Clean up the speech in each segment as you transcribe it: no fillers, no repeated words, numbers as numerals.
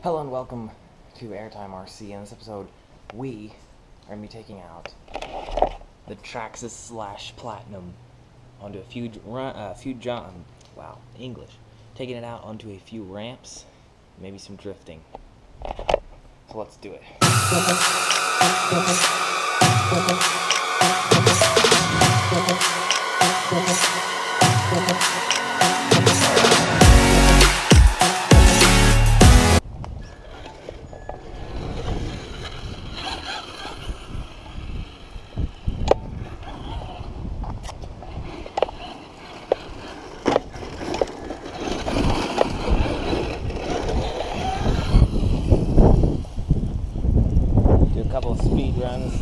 Hello and welcome to Airtime RC. In this episode, we are going to be taking out the Traxxas Slash Platinum onto a few taking it out onto a few ramps, maybe some drifting. So let's do it. Do a couple of speed runs.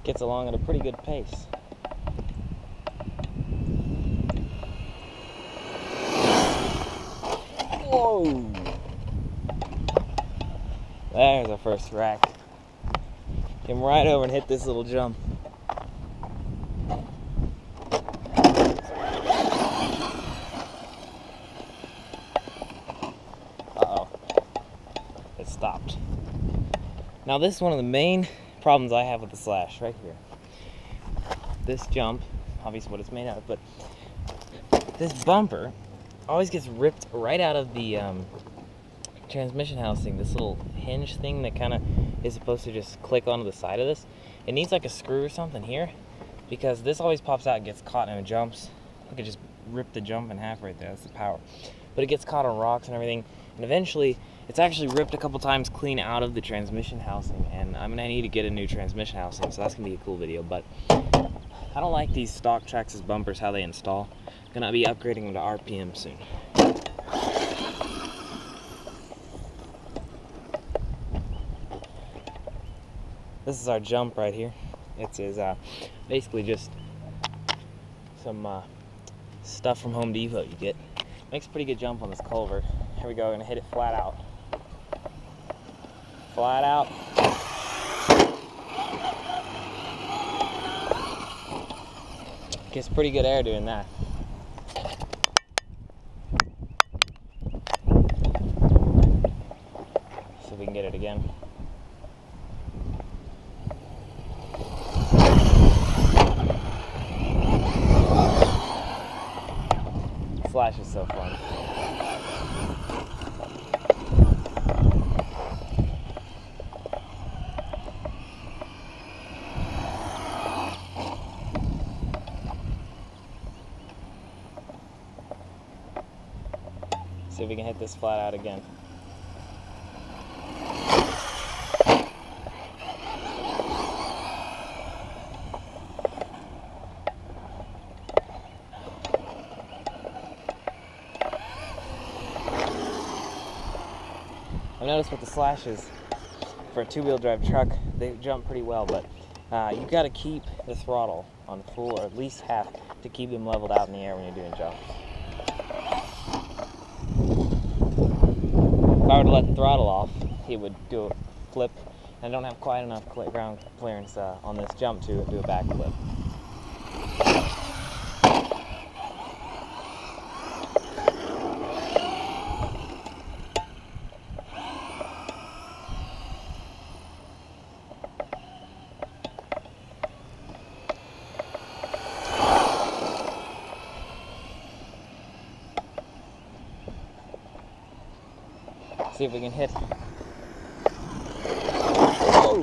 Gets along at a pretty good pace. Whoa! There's our first rack. Came right over and hit this little jump. Uh-oh. It stopped. Now this is one of the main problems I have with the Slash right here. This jump, obviously what it's made out of, but this bumper always gets ripped right out of the transmission housing. This little hinge thing that kind of is supposed to just click onto the side of this. It needs like a screw or something here, because this always pops out and gets caught and it jumps. Look, it just ripped the jump in half right there. That's the power. But it gets caught on rocks and everything, and eventually it's actually ripped a couple times clean out of the transmission housing, and I'm gonna need to get a new transmission housing, so that's gonna be a cool video. But I don't like these stock Traxxas bumpers, how they install. Gonna be upgrading them to RPM soon. This is our jump right here. It is basically just some stuff from Home Depot you get. Makes a pretty good jump on this culvert. Here we go, gonna hit it flat out. Flat out. Gets pretty good air doing that. See if we can get it again. Slash is so fun. See if we can hit this flat out again. I've noticed with the Slashes, for a two-wheel drive truck, they jump pretty well, but you've got to keep the throttle on full, or at least half, to keep them leveled out in the air when you're doing jumps. If I were to let the throttle off, he would do a flip, and I don't have quite enough ground clearance on this jump to do a backflip. See if we can hit. Whoa!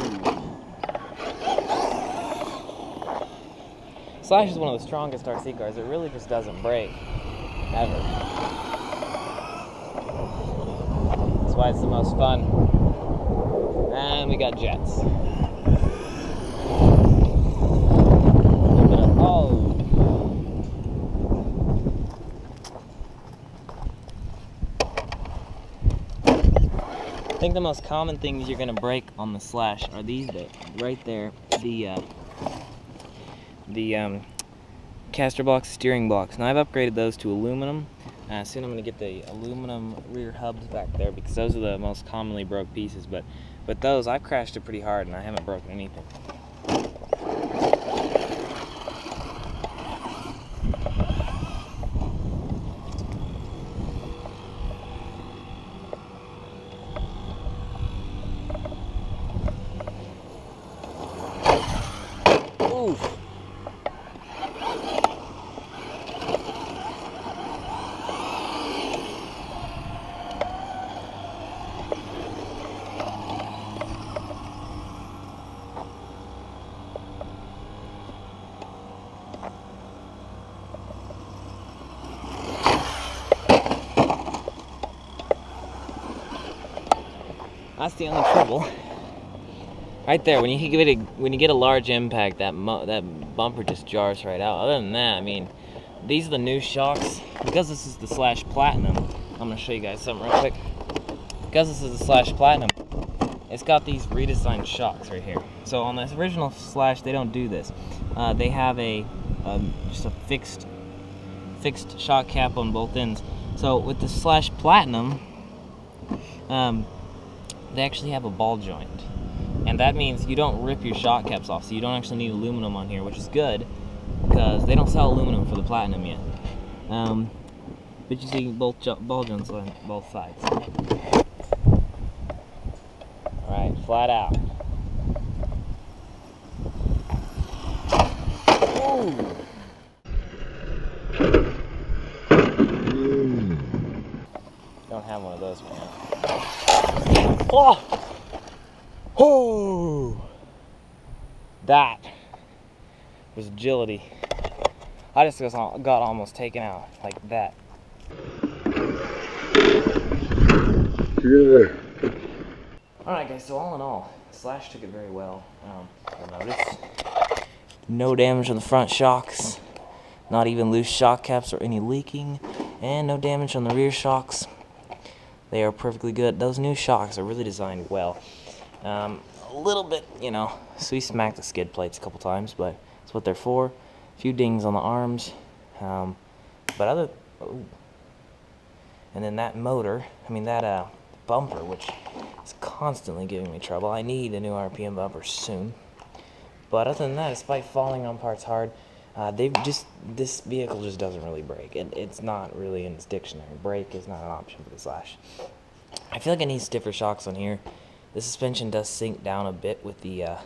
Slash is one of the strongest RC cars. It really just doesn't break, ever. why it's the most fun. And we got jets. Oh. I think the most common things you're gonna break on the Slash are these right there, the caster blocks, steering blocks. Now I've upgraded those to aluminum. Soon I'm gonna get the aluminum rear hubs back there because those are the most commonly broke pieces. But those, I've crashed it pretty hard and I haven't broken anything. Oof. That's the only trouble. Right there, when you get a large impact, that bumper just jars right out. Other than that, I mean, these are the new shocks. Because this is the Slash Platinum, I'm gonna show you guys something real quick. Because this is the Slash Platinum, it's got these redesigned shocks right here. So on the original Slash, they don't do this. They have just a fixed shock cap on both ends. So with the Slash Platinum, they actually have a ball joint. And that means you don't rip your shock caps off, so you don't actually need aluminum on here, which is good, because they don't sell aluminum for the Platinum yet. But you see both ball joints on both sides. Alright, flat out. Ooh. Don't have one of those right now. Oh! Oh! That was agility. I just got almost taken out like that. Alright guys, so all in all, Slash took it very well. You'll notice no damage on the front shocks, not even loose shock caps or any leaking, and no damage on the rear shocks. They are perfectly good. Those new shocks are really designed well. A little bit, you know, so we smacked the skid plates a couple times, but that's what they're for. A few dings on the arms, but and then that motor, that bumper, which is constantly giving me trouble. I need a new RPM bumper soon. But other than that, despite falling on parts hard, this vehicle just doesn't really brake. It's not really in its dictionary. Brake is not an option for the Slash. I feel like I need stiffer shocks on here. The suspension does sink down a bit with the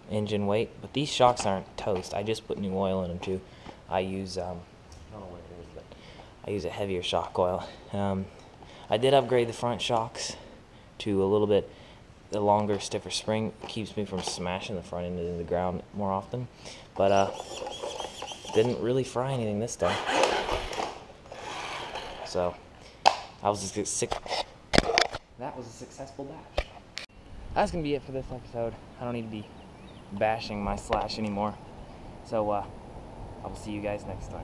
engine weight, but these shocks aren't toast. I just put new oil in them too. I use, I don't know what it is, but I use a heavier shock oil. I did upgrade the front shocks to a little bit the longer, stiffer spring. It keeps me from smashing the front end into the ground more often, but didn't really fry anything this time. So I was just sick. That was a successful bash. That's gonna be it for this episode. I don't need to be bashing my Slash anymore. So I will see you guys next time.